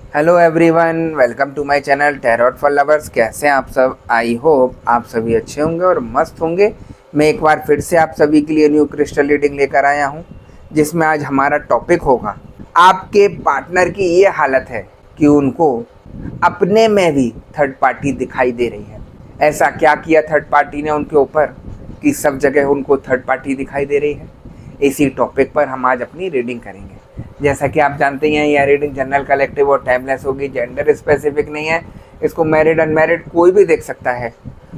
Hello everyone, welcome to my channel tarot for lovers. कैसे हैं आप सब? आई होप आप सभी अच्छे होंगे और मस्त होंगे। मैं एक बार फिर से आप सभी के लिए न्यू क्रिस्टल रीडिंग लेकर आया हूं, जिसमें आज हमारा टॉपिक होगा आपके पार्टनर की ये हालत है कि उनको अपने में भी थर्ड पार्टी दिखाई दे रही है। ऐसा क्या किया थर्ड पार्टी ने उनके ऊपर कि सब जगह उनको थर्ड पार्टी दिखाई दे रही है। इसी टॉपिक पर हम आज अपनी रीडिंग करेंगे। जैसा कि आप जानते ही हैं, यह रीडिंग जनरल कलेक्टिव और टाइमलेस होगी, जेंडर स्पेसिफिक नहीं है। इसको मैरिड अनमैरिड कोई भी देख सकता है।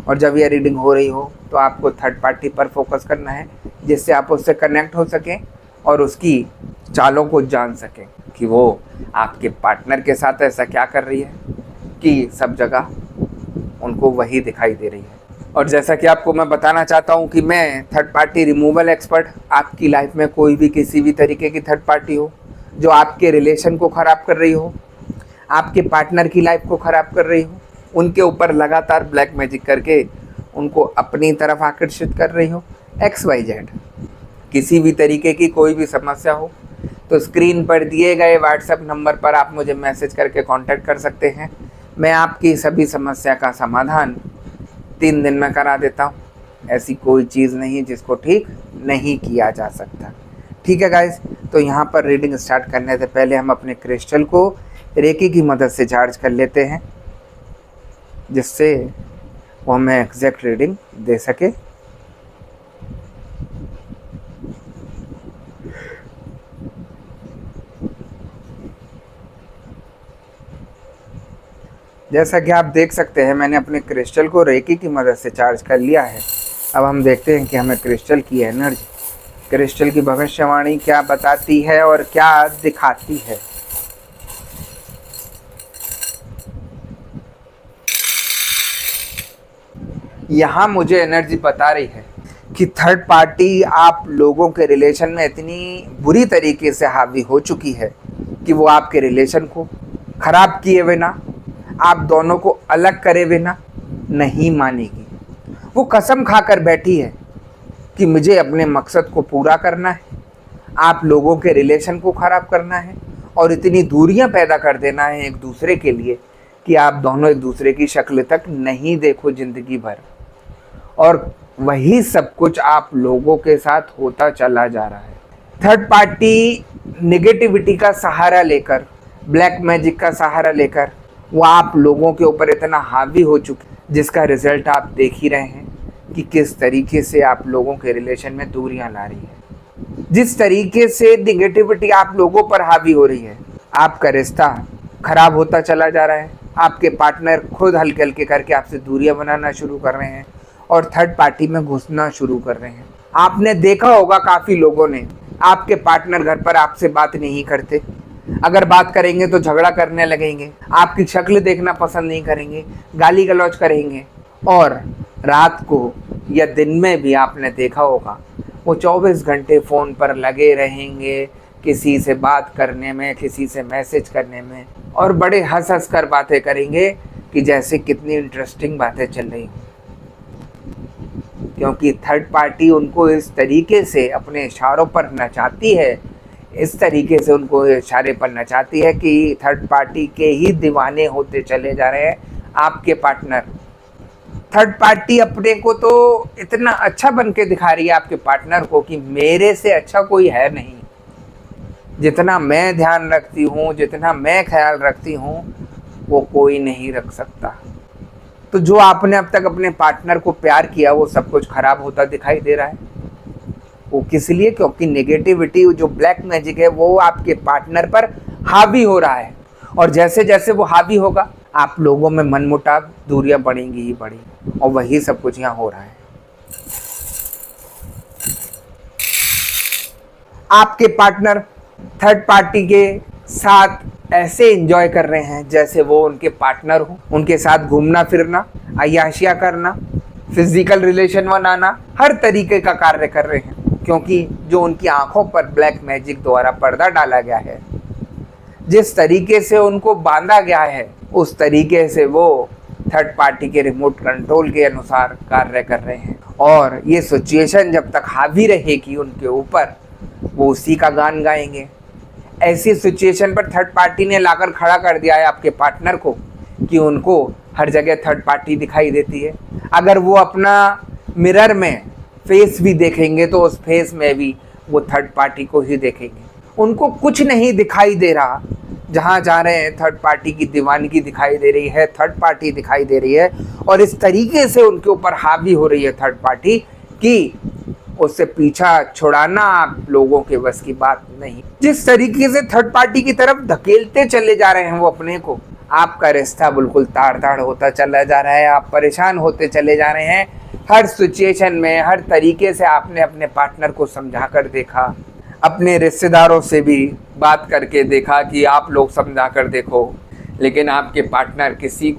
और जब यह रीडिंग हो रही हो तो आपको थर्ड पार्टी पर फोकस करना है, जिससे आप उससे कनेक्ट हो सकें और उसकी चालों को जान सकें कि वो आपके पार्टनर के साथ ऐसा क्या कर रही है कि सब जगह उनको वही दिखाई दे रही है। और जैसा कि आपको मैं बताना चाहता हूँ कि मैं थर्ड पार्टी रिमूवल एक्सपर्ट। आपकी लाइफ में कोई भी किसी भी तरीके की थर्ड पार्टी हो जो आपके रिलेशन को ख़राब कर रही हो, आपके पार्टनर की लाइफ को ख़राब कर रही हो, उनके ऊपर लगातार ब्लैक मैजिक करके उनको अपनी तरफ आकर्षित कर रही हो, XYZ किसी भी तरीके की कोई भी समस्या हो, तो स्क्रीन पर दिए गए व्हाट्सएप नंबर पर आप मुझे मैसेज करके कांटेक्ट कर सकते हैं। मैं आपकी सभी समस्या का समाधान 3 दिन में करा देता हूँ। ऐसी कोई चीज़ नहीं जिसको ठीक नहीं किया जा सकता। ठीक है गाइस, तो यहाँ पर रीडिंग स्टार्ट करने से पहले हम अपने क्रिस्टल को रेकी की मदद से चार्ज कर लेते हैं, जिससे वो हमें एग्जैक्ट रीडिंग दे सके। जैसा कि आप देख सकते हैं, मैंने अपने क्रिस्टल को रेकी की मदद से चार्ज कर लिया है। अब हम देखते हैं कि हमें क्रिस्टल की एनर्जी, क्रिस्टल की भविष्यवाणी क्या बताती है और क्या दिखाती है। यहाँ मुझे एनर्जी बता रही है कि थर्ड पार्टी आप लोगों के रिलेशन में इतनी बुरी तरीके से हावी हो चुकी है कि वो आपके रिलेशन को ख़राब किए बिना, आप दोनों को अलग करे बिना नहीं मानेगी। वो कसम खाकर बैठी है कि मुझे अपने मकसद को पूरा करना है, आप लोगों के रिलेशन को ख़राब करना है और इतनी दूरियां पैदा कर देना है एक दूसरे के लिए कि आप दोनों एक दूसरे की शक्ल तक नहीं देखो ज़िंदगी भर। और वही सब कुछ आप लोगों के साथ होता चला जा रहा है। थर्ड पार्टी नेगेटिविटी का सहारा लेकर, ब्लैक मैजिक का सहारा लेकर वो आप लोगों के ऊपर इतना हावी हो चुकी, जिसका रिजल्ट आप देख ही रहे हैं कि किस तरीके से आप लोगों के रिलेशन में दूरियां ला रही है। जिस तरीके से नेगेटिविटी आप लोगों पर हावी हो रही है, आपका रिश्ता खराब होता चला जा रहा है। आपके पार्टनर खुद हल्के हल्के करके आपसे दूरियां बनाना शुरू कर रहे हैं और थर्ड पार्टी में घुसना शुरू कर रहे हैं। आपने देखा होगा, काफ़ी लोगों ने, आपके पार्टनर घर पर आपसे बात नहीं करते, अगर बात करेंगे तो झगड़ा करने लगेंगे, आपकी शक्ल देखना पसंद नहीं करेंगे, गाली गलौज करेंगे। और रात को या दिन में भी आपने देखा होगा वो 24 घंटे फ़ोन पर लगे रहेंगे, किसी से बात करने में, किसी से मैसेज करने में, और बड़े हंस हंस कर बातें करेंगे कि जैसे कितनी इंटरेस्टिंग बातें चल रही हों। क्योंकि थर्ड पार्टी उनको इस तरीके से अपने इशारों पर नचाती है, इस तरीके से उनको इशारे पर नचाती है कि थर्ड पार्टी के ही दीवाने होते चले जा रहे हैं आपके पार्टनर। थर्ड पार्टी अपने को तो इतना अच्छा बन के दिखा रही है आपके पार्टनर को कि मेरे से अच्छा कोई है नहीं, जितना मैं ध्यान रखती हूँ, जितना मैं ख्याल रखती हूँ, वो कोई नहीं रख सकता। तो जो आपने अब तक अपने पार्टनर को प्यार किया, वो सब कुछ खराब होता दिखाई दे रहा है। वो किस लिए? क्योंकि नेगेटिविटी, जो ब्लैक मैजिक है, वो आपके पार्टनर पर हावी हो रहा है। और जैसे जैसे वो हावी होगा, आप लोगों में मनमुटाव, दूरियां बढ़ेंगी ही बढ़ेंगी, और वही सब कुछ यहाँ हो रहा है। आपके पार्टनर थर्ड पार्टी के साथ ऐसे एंजॉय कर रहे हैं जैसे वो उनके पार्टनर हो। उनके साथ घूमना फिरना, अय्याशियाँ करना, फिजिकल रिलेशन बनाना, हर तरीके का कार्य कर रहे हैं। क्योंकि जो उनकी आंखों पर ब्लैक मैजिक द्वारा पर्दा डाला गया है, जिस तरीके से उनको बांधा गया है, उस तरीके से वो थर्ड पार्टी के रिमोट कंट्रोल के अनुसार कार्य कर रहे हैं। और ये सिचुएशन जब तक हावी रहेगी उनके ऊपर, वो उसी का गान गाएंगे। ऐसी सिचुएशन पर थर्ड पार्टी ने लाकर खड़ा कर दिया है आपके पार्टनर को कि उनको हर जगह थर्ड पार्टी दिखाई देती है। अगर वो अपना मिरर में फेस भी देखेंगे तो उस फेस में भी वो थर्ड पार्टी को ही देखेंगे। उनको कुछ नहीं दिखाई दे रहा, जहाँ जा रहे हैं थर्ड पार्टी की दीवानगी दिखाई दे रही है, थर्ड पार्टी दिखाई दे रही है, और इस तरीके से उनके ऊपर हावी हो रही है थर्ड पार्टी कि उससे पीछा छुड़ाना आप लोगों के बस की बात नहीं। जिस तरीके से थर्ड पार्टी की तरफ धकेलते चले जा रहे हैं वो अपने को, आपका रिश्ता बिल्कुल ताड़ ताड़ होता चला जा रहा है। आप परेशान होते चले जा रहे हैं। हर सिचुएशन में हर तरीके से आपने अपने पार्टनर को समझा कर देखा, अपने रिश्तेदारों से भी बात करके देखा कि आप लोग समझा कर देखो, लेकिन आपके पार्टनर किसी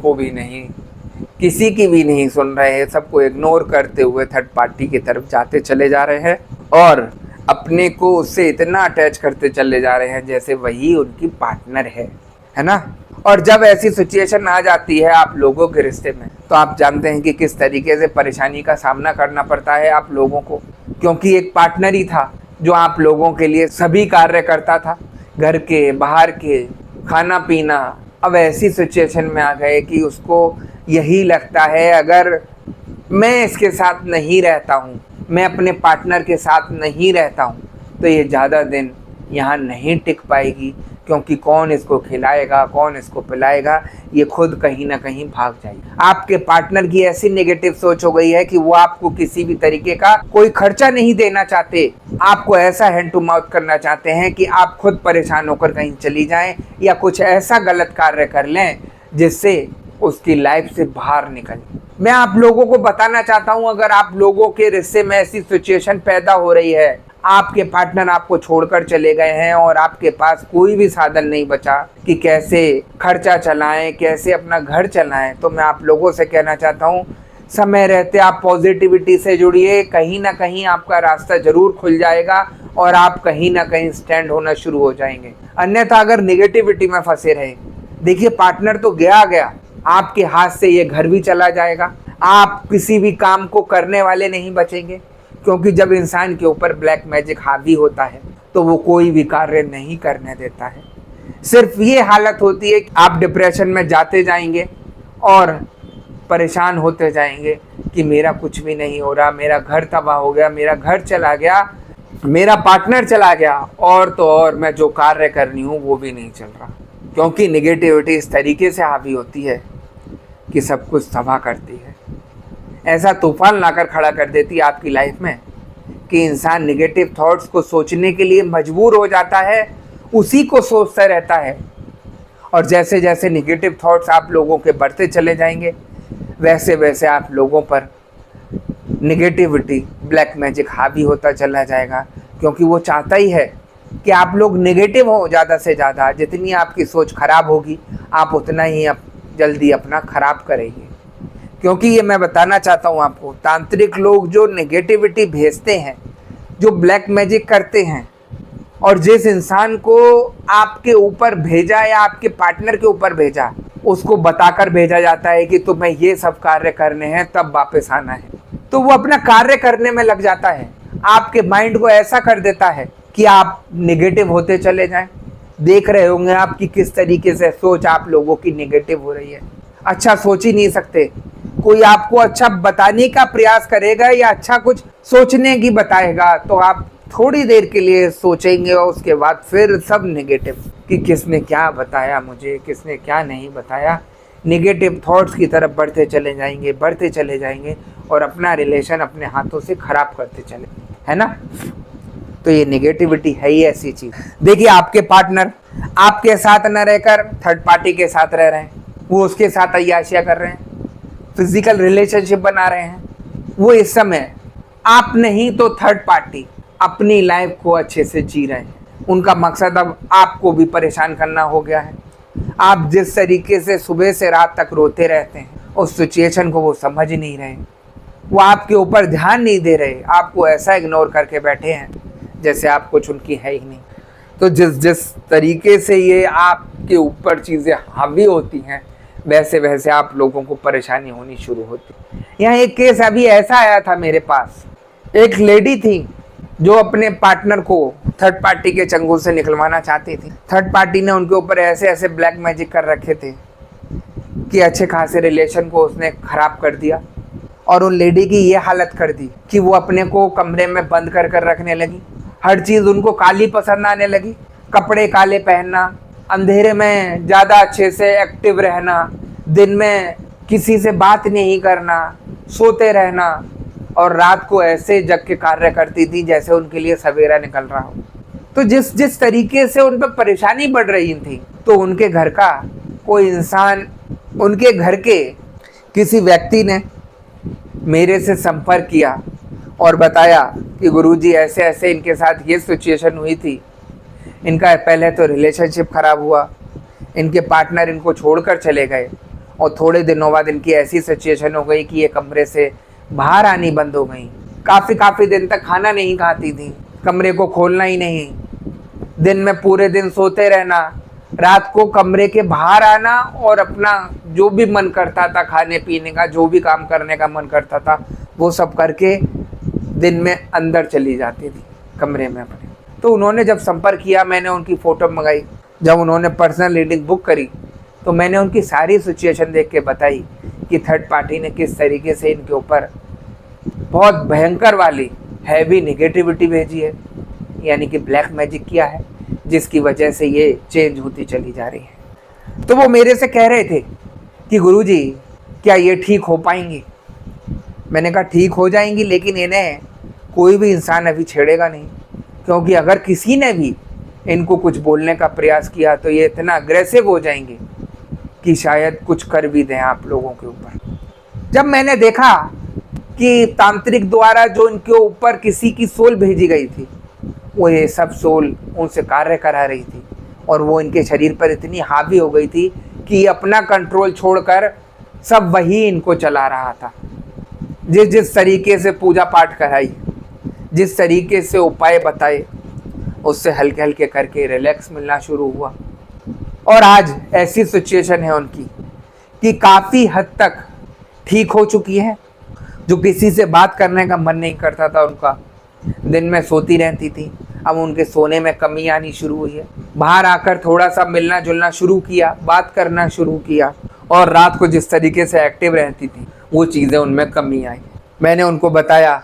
की भी नहीं सुन रहे हैं। सबको इग्नोर करते हुए थर्ड पार्टी की तरफ जाते चले जा रहे हैं और अपने को उससे इतना अटैच करते चले जा रहे हैं जैसे वही उनकी पार्टनर है ना। और जब ऐसी सिचुएशन आ जाती है आप लोगों के रिश्ते में तो आप जानते हैं कि किस तरीके से परेशानी का सामना करना पड़ता है आप लोगों को, क्योंकि एक पार्टनर ही था जो आप लोगों के लिए सभी कार्य करता था, घर के बाहर के, खाना पीना। अब ऐसी सिचुएशन में आ गए कि उसको यही लगता है अगर मैं इसके साथ नहीं रहता हूँ, मैं अपने पार्टनर के साथ नहीं रहता हूँ तो ये ज़्यादा दिन यहाँ नहीं टिक पाएगी, क्योंकि कौन इसको खिलाएगा, कौन इसको पिलाएगा, ये खुद कहीं ना कहीं भाग जाएगी। आपके पार्टनर की ऐसी नेगेटिव सोच हो गई है कि वो आपको किसी भी तरीके का कोई खर्चा नहीं देना चाहते, आपको ऐसा हैंड टू माउथ करना चाहते हैं कि आप खुद परेशान होकर कहीं चली जाएं या कुछ ऐसा गलत कार्य कर लें जिससे उसकी लाइफ से बाहर निकले। मैं आप लोगों को बताना चाहता हूं, अगर आप लोगों के रिश्ते में ऐसी सिचुएशन पैदा हो रही है, आपके पार्टनर आपको छोड़कर चले गए हैं और आपके पास कोई भी साधन नहीं बचा कि कैसे खर्चा चलाएं, कैसे अपना घर चलाएं, तो मैं आप लोगों से कहना चाहता हूं, समय रहते आप पॉजिटिविटी से जुड़िए। कहीं ना कहीं आपका रास्ता जरूर खुल जाएगा और आप कहीं ना कहीं स्टैंड होना शुरू हो जाएंगे। अन्यथा अगर निगेटिविटी में फंसे रहे, देखिए पार्टनर तो गया, आपके हाथ से ये घर भी चला जाएगा, आप किसी भी काम को करने वाले नहीं बचेंगे, क्योंकि जब इंसान के ऊपर ब्लैक मैजिक हावी होता है तो वो कोई भी कार्य नहीं करने देता है। सिर्फ ये हालत होती है कि आप डिप्रेशन में जाते जाएंगे और परेशान होते जाएंगे कि मेरा कुछ भी नहीं हो रहा, मेरा घर तबाह हो गया, मेरा घर चला गया, मेरा पार्टनर चला गया, और तो और मैं जो कार्य करनी हूँ वो भी नहीं चल रहा, क्योंकि निगेटिविटी इस तरीके से हावी होती है कि सब कुछ तबाह करती है। ऐसा तूफान लाकर खड़ा कर देती है आपकी लाइफ में कि इंसान निगेटिव थॉट्स को सोचने के लिए मजबूर हो जाता है, उसी को सोचता रहता है। और जैसे जैसे निगेटिव थॉट्स आप लोगों के बढ़ते चले जाएंगे वैसे वैसे आप लोगों पर निगेटिविटी, ब्लैक मैजिक हावी होता चला जाएगा, क्योंकि वो चाहता ही है कि आप लोग नेगेटिव हो ज़्यादा से ज़्यादा। जितनी आपकी सोच खराब होगी आप उतना ही जल्दी अपना खराब करेंगे। क्योंकि ये मैं बताना चाहता हूँ आपको, तांत्रिक लोग जो नेगेटिविटी भेजते हैं, जो ब्लैक मैजिक करते हैं, और जिस इंसान को आपके ऊपर भेजा या आपके पार्टनर के ऊपर भेजा, उसको बताकर भेजा जाता है कि तुम्हें ये सब कार्य करने हैं तब वापस आना है, तो वो अपना कार्य करने में लग जाता है। आपके माइंड को ऐसा कर देता है कि आप नेगेटिव होते चले जाएं। देख रहे होंगे आपकी किस तरीके से सोच आप लोगों की नेगेटिव हो रही है। अच्छा सोच ही नहीं सकते, कोई आपको अच्छा बताने का प्रयास करेगा या अच्छा कुछ सोचने की बताएगा तो आप थोड़ी देर के लिए सोचेंगे और उसके बाद फिर सब नेगेटिव कि किसने क्या बताया मुझे, किसने क्या नहीं बताया। नेगेटिव थॉट्स की तरफ बढ़ते चले जाएंगे और अपना रिलेशन अपने हाथों से खराब करते चले, है ना। तो ये नेगेटिविटी है ही ऐसी चीज। देखिए आपके पार्टनर आपके साथ न रहकर थर्ड पार्टी के साथ रह रहे हैं, वो उसके साथ अय्याशियां कर रहे हैं, फिजिकल रिलेशनशिप बना रहे हैं। वो इस समय आप नहीं तो थर्ड पार्टी अपनी लाइफ को अच्छे से जी रहे हैं। उनका मकसद अब आपको भी परेशान करना हो गया है। आप जिस तरीके से सुबह से रात तक रोते रहते हैं, उस सिचुएशन को वो समझ ही नहीं रहे, वो आपके ऊपर ध्यान नहीं दे रहे, आपको ऐसा इग्नोर करके बैठे हैं जैसे आप कुछ उनकी है ही नहीं। तो जिस तरीके से ये आपके ऊपर चीज़ें हावी होती हैं वैसे वैसे आप लोगों को परेशानी होनी शुरू होती है। यहाँ एक केस अभी ऐसा आया था मेरे पास, एक लेडी थी जो अपने पार्टनर को थर्ड पार्टी के चंगुल से निकलवाना चाहती थी। थर्ड पार्टी ने उनके ऊपर ऐसे ऐसे ब्लैक मैजिक कर रखे थे कि अच्छे खासे रिलेशन को उसने खराब कर दिया और उन लेडी की ये हालत कर दी कि वो अपने को कमरे में बंद कर कर रखने लगी। हर चीज़ उनको काली पसंद आने लगी, कपड़े काले पहनना, अंधेरे में ज़्यादा अच्छे से एक्टिव रहना, दिन में किसी से बात नहीं करना, सोते रहना, और रात को ऐसे जग के कार्य करती थी जैसे उनके लिए सवेरा निकल रहा हो। तो जिस जिस तरीके से उन पर परेशानी बढ़ रही थी, तो उनके घर का कोई इंसान, उनके घर के किसी व्यक्ति ने मेरे से संपर्क किया और बताया कि गुरुजी ऐसे ऐसे इनके साथ ये सिचुएशन हुई थी। इनका पहले तो रिलेशनशिप खराब हुआ, इनके पार्टनर इनको छोड़कर चले गए और थोड़े दिनों बाद इनकी ऐसी सिचुएशन हो गई कि ये कमरे से बाहर आनी बंद हो गई। काफ़ी दिन तक खाना नहीं खाती थी, कमरे को खोलना ही नहीं, दिन में पूरे दिन सोते रहना, रात को कमरे के बाहर आना और अपना जो भी मन करता था खाने पीने का, जो भी काम करने का मन करता था, वो सब करके दिन में अंदर चली जाती थी कमरे में अपने। तो उन्होंने जब संपर्क किया, मैंने उनकी फ़ोटो मंगाई। जब उन्होंने पर्सनल रीडिंग बुक करी तो मैंने उनकी सारी सिचुएशन देख के बताई कि थर्ड पार्टी ने किस तरीके से इनके ऊपर बहुत भयंकर वाली हैवी नेगेटिविटी भेजी है, यानी कि ब्लैक मैजिक किया है, जिसकी वजह से ये चेंज होती चली जा रही है। तो वो मेरे से कह रहे थे कि गुरुजी क्या ये ठीक हो पाएंगी? मैंने कहा ठीक हो जाएंगी, लेकिन इन्हें कोई भी इंसान अभी छेड़ेगा नहीं, क्योंकि अगर किसी ने भी इनको कुछ बोलने का प्रयास किया तो ये इतना अग्रेसिव हो जाएंगे कि शायद कुछ कर भी दें आप लोगों के ऊपर। जब मैंने देखा कि तांत्रिक द्वारा जो इनके ऊपर किसी की सोल भेजी गई थी, वो ये सब सोल उनसे कार्य करा रही थी और वो इनके शरीर पर इतनी हावी हो गई थी कि ये अपना कंट्रोल छोड़कर सब वही इनको चला रहा था। जिस जिस तरीके से पूजा पाठ कराई, जिस तरीके से उपाय बताए, उससे हल्के हल्के करके रिलैक्स मिलना शुरू हुआ। और आज ऐसी सिचुएशन है उनकी कि काफ़ी हद तक ठीक हो चुकी है। जो किसी से बात करने का मन नहीं करता था उनका, दिन में सोती रहती थी, अब उनके सोने में कमी आनी शुरू हुई है। बाहर आकर थोड़ा सा मिलना जुलना शुरू किया, बात करना शुरू किया, और रात को जिस तरीके से एक्टिव रहती थी वो चीज़ें उनमें कमी आई। मैंने उनको बताया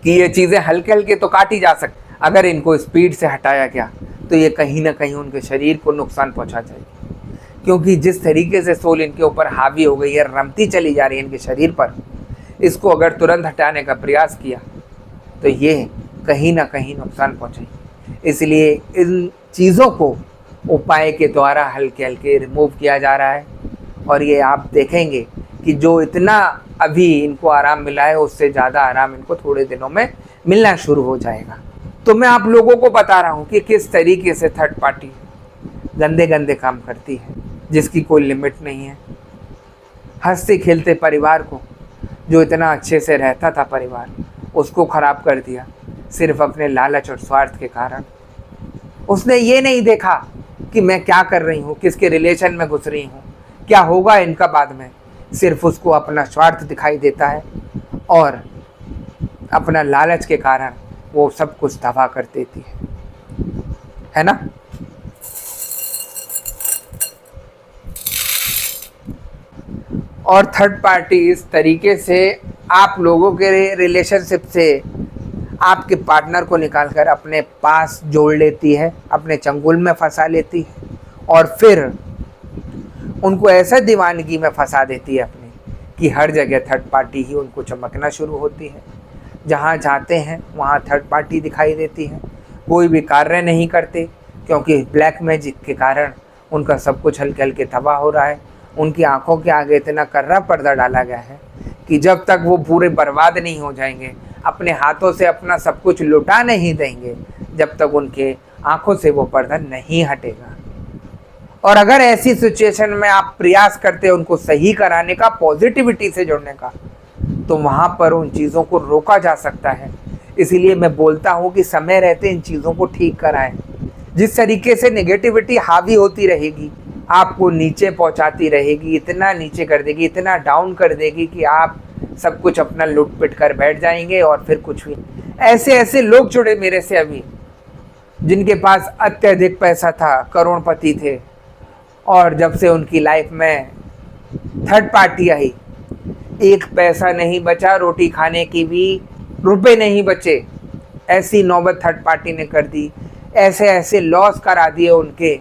कि ये चीज़ें हल्के हल्के तो काटी जा सकती, अगर इनको स्पीड से हटाया गया तो ये कहीं ना कहीं उनके शरीर को नुकसान पहुंचा जाएगी, क्योंकि जिस तरीके से सोल इनके ऊपर हावी हो गई है, रमती चली जा रही है इनके शरीर पर, इसको अगर तुरंत हटाने का प्रयास किया तो ये कहीं ना कहीं नुकसान पहुंचाएगी। इसलिए इन चीज़ों को उपाय के द्वारा हल्के हल्के रिमूव किया जा रहा है, और ये आप देखेंगे कि जो इतना अभी इनको आराम मिला है, उससे ज़्यादा आराम इनको थोड़े दिनों में मिलना शुरू हो जाएगा। तो मैं आप लोगों को बता रहा हूँ कि किस तरीके से थर्ड पार्टी गंदे गंदे काम करती है, जिसकी कोई लिमिट नहीं है। हंसते खेलते परिवार को, जो इतना अच्छे से रहता था परिवार, उसको ख़राब कर दिया सिर्फ अपने लालच और स्वार्थ के कारण। उसने ये नहीं देखा कि मैं क्या कर रही हूँ, किसके रिलेशन में घुस रही हूँ, क्या होगा इनका बाद में। सिर्फ उसको अपना स्वार्थ दिखाई देता है और अपना लालच के कारण वो सब कुछ तबाह कर देती है ना। और थर्ड पार्टी इस तरीके से आप लोगों के रिलेशनशिप से आपके पार्टनर को निकालकर अपने पास जोड़ लेती है, अपने चंगुल में फंसा लेती है, और फिर उनको ऐसा दीवानगी में फंसा देती है अपनी कि हर जगह थर्ड पार्टी ही उनको चमकना शुरू होती है। जहाँ जाते हैं वहाँ थर्ड पार्टी दिखाई देती है। कोई भी कार्य नहीं करते, क्योंकि ब्लैक मैजिक के कारण उनका सब कुछ हल्के हल्के तबाह हो रहा है। उनकी आंखों के आगे इतना कर्रा पर्दा डाला गया है कि जब तक वो पूरे बर्बाद नहीं हो जाएंगे, अपने हाथों से अपना सब कुछ लुटा नहीं देंगे, जब तक उनके आंखों से वो पर्दा नहीं हटेगा। और अगर ऐसी सिचुएशन में आप प्रयास करते हैं उनको सही कराने का, पॉजिटिविटी से जुड़ने का, तो वहाँ पर उन चीज़ों को रोका जा सकता है। इसीलिए मैं बोलता हूँ कि समय रहते इन चीज़ों को ठीक कराएं। जिस तरीके से नेगेटिविटी हावी होती रहेगी, आपको नीचे पहुँचाती रहेगी, इतना नीचे कर देगी, इतना डाउन कर देगी कि आप सब कुछ अपना लूट पिट कर बैठ जाएंगे और फिर कुछ भी। ऐसे ऐसे लोग जुड़े मेरे से अभी, जिनके पास अत्यधिक पैसा था, करोड़पति थे, और जब से उनकी लाइफ में थर्ड पार्टी आई, एक पैसा नहीं बचा, रोटी खाने की भी रुपए नहीं बचे। ऐसी नौबत थर्ड पार्टी ने कर दी। ऐसे ऐसे लॉस करा दिए उनके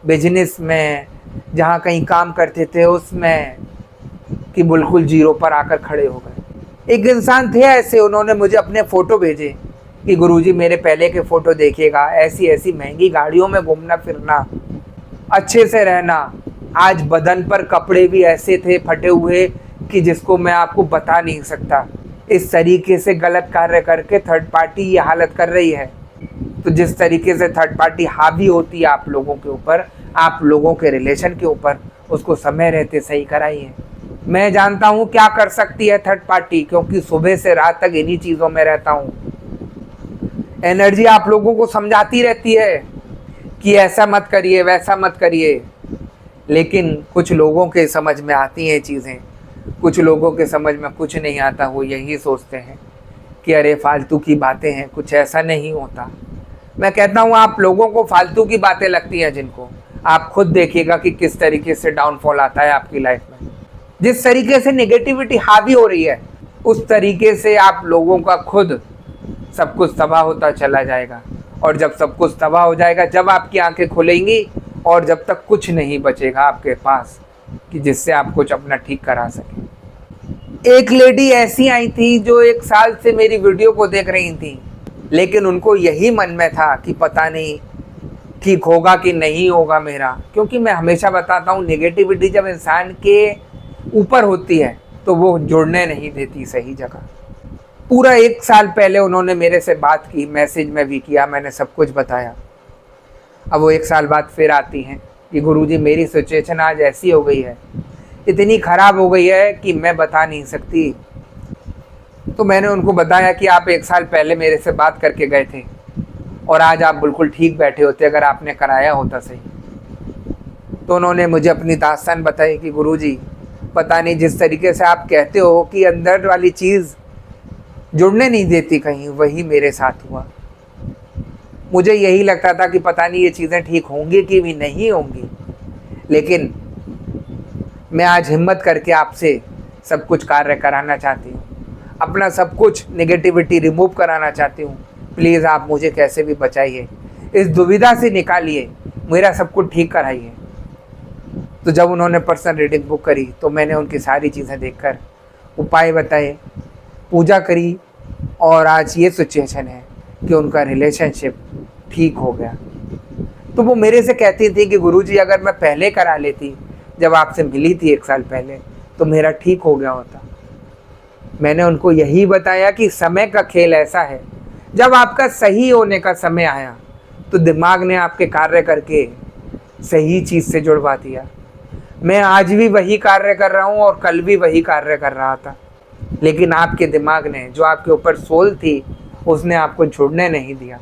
बिजनेस में, जहाँ कहीं काम करते थे उसमें, कि बिल्कुल जीरो पर आकर खड़े हो गए। एक इंसान थे ऐसे, उन्होंने मुझे अपने फ़ोटो भेजे कि गुरुजी मेरे पहले के फ़ोटो देखिएगा, ऐसी ऐसी महंगी गाड़ियों में घूमना फिरना, अच्छे से रहना। आज बदन पर कपड़े भी ऐसे थे फटे हुए कि जिसको मैं आपको बता नहीं सकता। इस तरीके से गलत कार्य करके थर्ड पार्टी ये हालत कर रही है। तो जिस तरीके से थर्ड पार्टी हावी होती है आप लोगों के ऊपर, आप लोगों के रिलेशन के ऊपर, उसको समय रहते सही कराइए। मैं जानता हूँ क्या कर सकती है थर्ड पार्टी, क्योंकि सुबह से रात तक इन्हीं चीज़ों में रहता हूँ। एनर्जी आप लोगों को समझाती रहती है कि ऐसा मत करिए, वैसा मत करिए, लेकिन कुछ लोगों के समझ में आती हैं चीज़ें, कुछ लोगों के समझ में कुछ नहीं आता। वो यही सोचते हैं कि अरे फालतू की बातें हैं, कुछ ऐसा नहीं होता। मैं कहता हूँ आप लोगों को फालतू की बातें लगती हैं जिनको, आप खुद देखिएगा कि किस तरीके से डाउनफॉल आता है आपकी लाइफ में। जिस तरीके से नेगेटिविटी हावी हो रही है, उस तरीके से आप लोगों का खुद सब कुछ तबाह होता चला जाएगा। और जब सब कुछ तबाह हो जाएगा, जब आपकी आंखें खुलेंगी, और जब तक कुछ नहीं बचेगा आपके पास कि जिससे आप कुछ अपना ठीक करा सकें। एक लेडी ऐसी आई थी जो 1 साल से मेरी वीडियो को देख रही थी, लेकिन उनको यही मन में था कि पता नहीं ठीक होगा कि नहीं होगा मेरा। क्योंकि मैं हमेशा बताता हूँ, नेगेटिविटी जब इंसान के ऊपर होती है तो वो जुड़ने नहीं देती सही जगह। पूरा 1 साल पहले उन्होंने मेरे से बात की, मैसेज में भी किया, मैंने सब कुछ बताया। अब वो 1 साल बाद फिर आती हैं कि गुरुजी मेरी सिचुएशन आज ऐसी हो गई है, इतनी ख़राब हो गई है कि मैं बता नहीं सकती। तो मैंने उनको बताया कि आप 1 साल पहले मेरे से बात करके गए थे और आज आप बिल्कुल ठीक बैठे होते अगर आपने कराया होता सही। तो उन्होंने मुझे अपनी दास्तान बताई कि गुरुजी पता नहीं, जिस तरीके से आप कहते हो कि अंदर वाली चीज़ जुड़ने नहीं देती कहीं, वही मेरे साथ हुआ। मुझे यही लगता था कि पता नहीं ये चीज़ें ठीक होंगी कि भी नहीं होंगी, लेकिन मैं आज हिम्मत करके आपसे सब कुछ कार्य कराना चाहती हूँ, अपना सब कुछ नेगेटिविटी रिमूव कराना चाहती हूँ। प्लीज़ आप मुझे कैसे भी बचाइए, इस दुविधा से निकालिए, मेरा सब कुछ ठीक कराइए। तो जब उन्होंने पर्सनल रीडिंग बुक करी तो मैंने उनकी सारी चीज़ें देखकर उपाय बताए, पूजा करी, और आज ये सिचुएशन है कि उनका रिलेशनशिप ठीक हो गया। तो वो मेरे से कहती थी कि गुरुजी अगर मैं पहले करा लेती, जब आपसे मिली थी 1 साल पहले, तो मेरा ठीक हो गया होता। मैंने उनको यही बताया कि समय का खेल ऐसा है, जब आपका सही होने का समय आया तो दिमाग ने आपके कार्य करके सही चीज़ से जुड़वा दिया। मैं आज भी वही कार्य कर रहा हूँ और कल भी वही कार्य कर रहा था, लेकिन आपके दिमाग ने, जो आपके ऊपर सोल थी, उसने आपको जुड़ने नहीं दिया।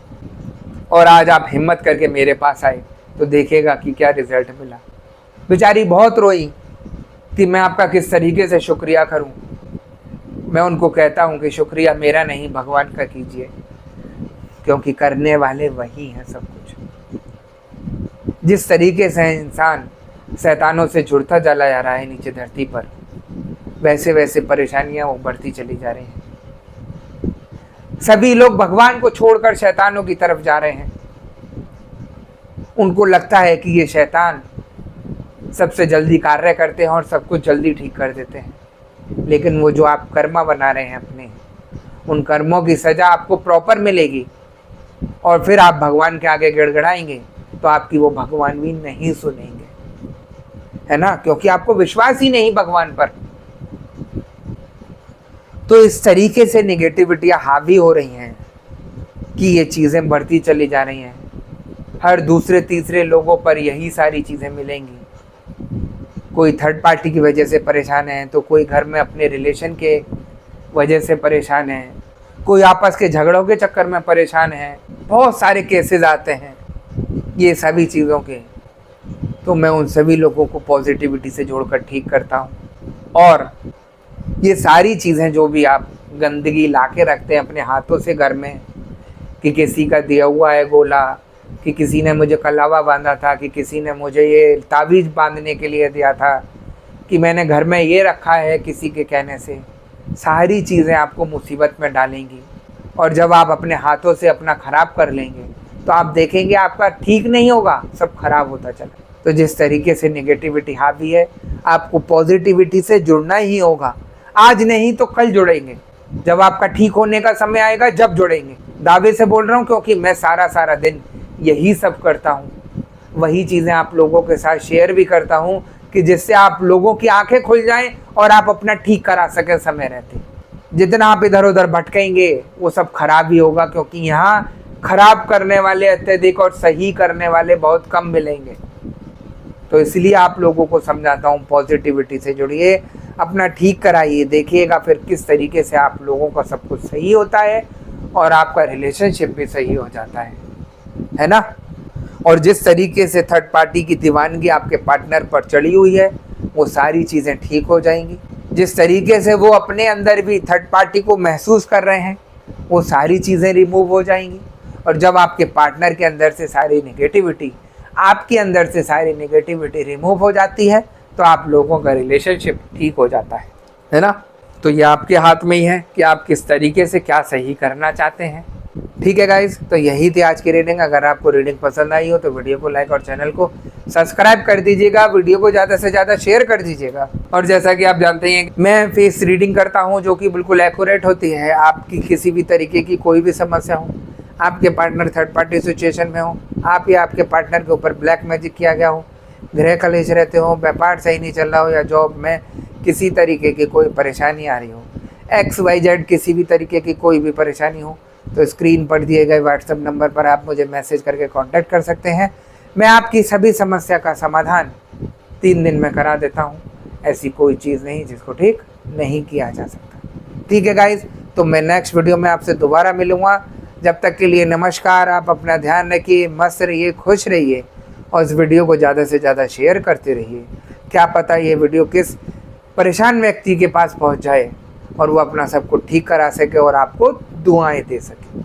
और आज आप हिम्मत करके मेरे पास आए तो देखिएगा कि क्या रिजल्ट मिला। बेचारी बहुत रोई कि मैं आपका किस तरीके से शुक्रिया करूं। मैं उनको कहता हूं कि शुक्रिया मेरा नहीं, भगवान का कीजिए, क्योंकि करने वाले वही हैं सब कुछ। जिस तरीके से इंसान शैतानों से जुड़ता चला जा रहा है नीचे धरती पर, वैसे वैसे परेशानियां वो बढ़ती चली जा रही हैं। सभी लोग भगवान को छोड़कर शैतानों की तरफ जा रहे हैं। उनको लगता है कि ये शैतान सबसे जल्दी कार्य करते हैं और सब कुछ जल्दी ठीक कर देते हैं, लेकिन वो जो आप कर्मा बना रहे हैं अपने, उन कर्मों की सज़ा आपको प्रॉपर मिलेगी। और फिर आप भगवान के आगे गिड़गिड़ाएंगे तो आपकी वो भगवान भी नहीं सुनेंगे, है ना, क्योंकि आपको विश्वास ही नहीं भगवान पर। तो इस तरीके से नेगेटिविटियाँ हावी हो रही हैं कि ये चीज़ें बढ़ती चली जा रही हैं। हर दूसरे तीसरे लोगों पर यही सारी चीज़ें मिलेंगी। कोई थर्ड पार्टी की वजह से परेशान है, तो कोई घर में अपने रिलेशन के वजह से परेशान है, कोई आपस के झगड़ों के चक्कर में परेशान है। बहुत सारे केसेस आते हैं ये सभी चीज़ों के। तो मैं उन सभी लोगों को पॉजिटिविटी से जोड़कर ठीक करता हूँ। और ये सारी चीज़ें जो भी आप गंदगी ला के रखते हैं अपने हाथों से घर में, कि किसी का दिया हुआ है गोला, कि किसी ने मुझे कलावा बांधा था, कि किसी ने मुझे ये ताबीज़ बांधने के लिए दिया था, कि मैंने घर में ये रखा है किसी के कहने से, सारी चीज़ें आपको मुसीबत में डालेंगी। और जब आप अपने हाथों से अपना ख़राब कर लेंगे तो आप देखेंगे आपका ठीक नहीं होगा, सब खराब होता चला। तो जिस तरीके से नेगेटिविटी हावी है, आपको पॉजिटिविटी से जुड़ना ही होगा। आज नहीं तो कल जुड़ेंगे, जब आपका ठीक होने का समय आएगा जब जुड़ेंगे। दावे से बोल रहा हूँ, क्योंकि मैं सारा दिन यही सब करता हूँ, वही चीज़ें आप लोगों के साथ शेयर भी करता हूँ, कि जिससे आप लोगों की आंखें खुल जाएं और आप अपना ठीक करा सकें समय रहते। जितना आप इधर उधर भटकेंगे वो सब खराब ही होगा, क्योंकि यहाँ खराब करने वाले अत्यधिक और सही करने वाले बहुत कम मिलेंगे। तो इसलिए आप लोगों को समझाता हूँ, पॉजिटिविटी से जुड़िए, अपना ठीक कराइए, देखिएगा फिर किस तरीके से आप लोगों का सब कुछ सही होता है और आपका रिलेशनशिप भी सही हो जाता है ना। और जिस तरीके से थर्ड पार्टी की दीवानगी आपके पार्टनर पर चढ़ी हुई है, वो सारी चीज़ें ठीक हो जाएंगी। जिस तरीके से वो अपने अंदर भी थर्ड पार्टी को महसूस कर रहे हैं, वो सारी चीज़ें रिमूव हो जाएंगी। और जब आपके पार्टनर के अंदर से सारी नेगेटिविटी, आपके अंदर से सारी नेगेटिविटी रिमूव हो जाती है, तो आप लोगों का रिलेशनशिप ठीक हो जाता है ना। तो ये आपके हाथ में ही है कि आप किस तरीके से क्या सही करना चाहते हैं। ठीक है गाइज, तो यही थी आज की रीडिंग। अगर आपको रीडिंग पसंद आई हो तो वीडियो को लाइक और चैनल को सब्सक्राइब कर दीजिएगा, वीडियो को ज़्यादा से ज़्यादा शेयर कर दीजिएगा। और जैसा कि आप जानते हैं, मैं फेस रीडिंग करता हूं जो कि बिल्कुल एक्यूरेट होती है। आपकी किसी भी तरीके की कोई भी समस्या हो, आपके पार्टनर थर्ड पार्टी सिचुएशन में हो, आप या आपके पार्टनर के ऊपर ब्लैक मैजिक किया गया हो, गृह कलेश रहते हो, व्यापार सही नहीं चल रहा हो, या जॉब में किसी तरीके की कोई परेशानी आ रही हो, XYZ किसी भी तरीके की कोई भी परेशानी हो, तो स्क्रीन पर दिए गए व्हाट्सएप नंबर पर आप मुझे मैसेज करके कांटेक्ट कर सकते हैं। मैं आपकी सभी समस्या का समाधान 3 दिन में करा देता हूं। ऐसी कोई चीज़ नहीं जिसको ठीक नहीं किया जा सकता। ठीक है गाइज, तो मैं नेक्स्ट वीडियो में आपसे दोबारा मिलूँगा। जब तक के लिए नमस्कार। आप अपना ध्यान रखिए, मस्त रहिए, खुश रहिए और इस वीडियो को ज़्यादा से ज़्यादा शेयर करते रहिए। क्या पता ये वीडियो किस परेशान व्यक्ति के पास पहुंच जाए और वो अपना सब कुछ ठीक करा सके और आपको दुआएं दे सके।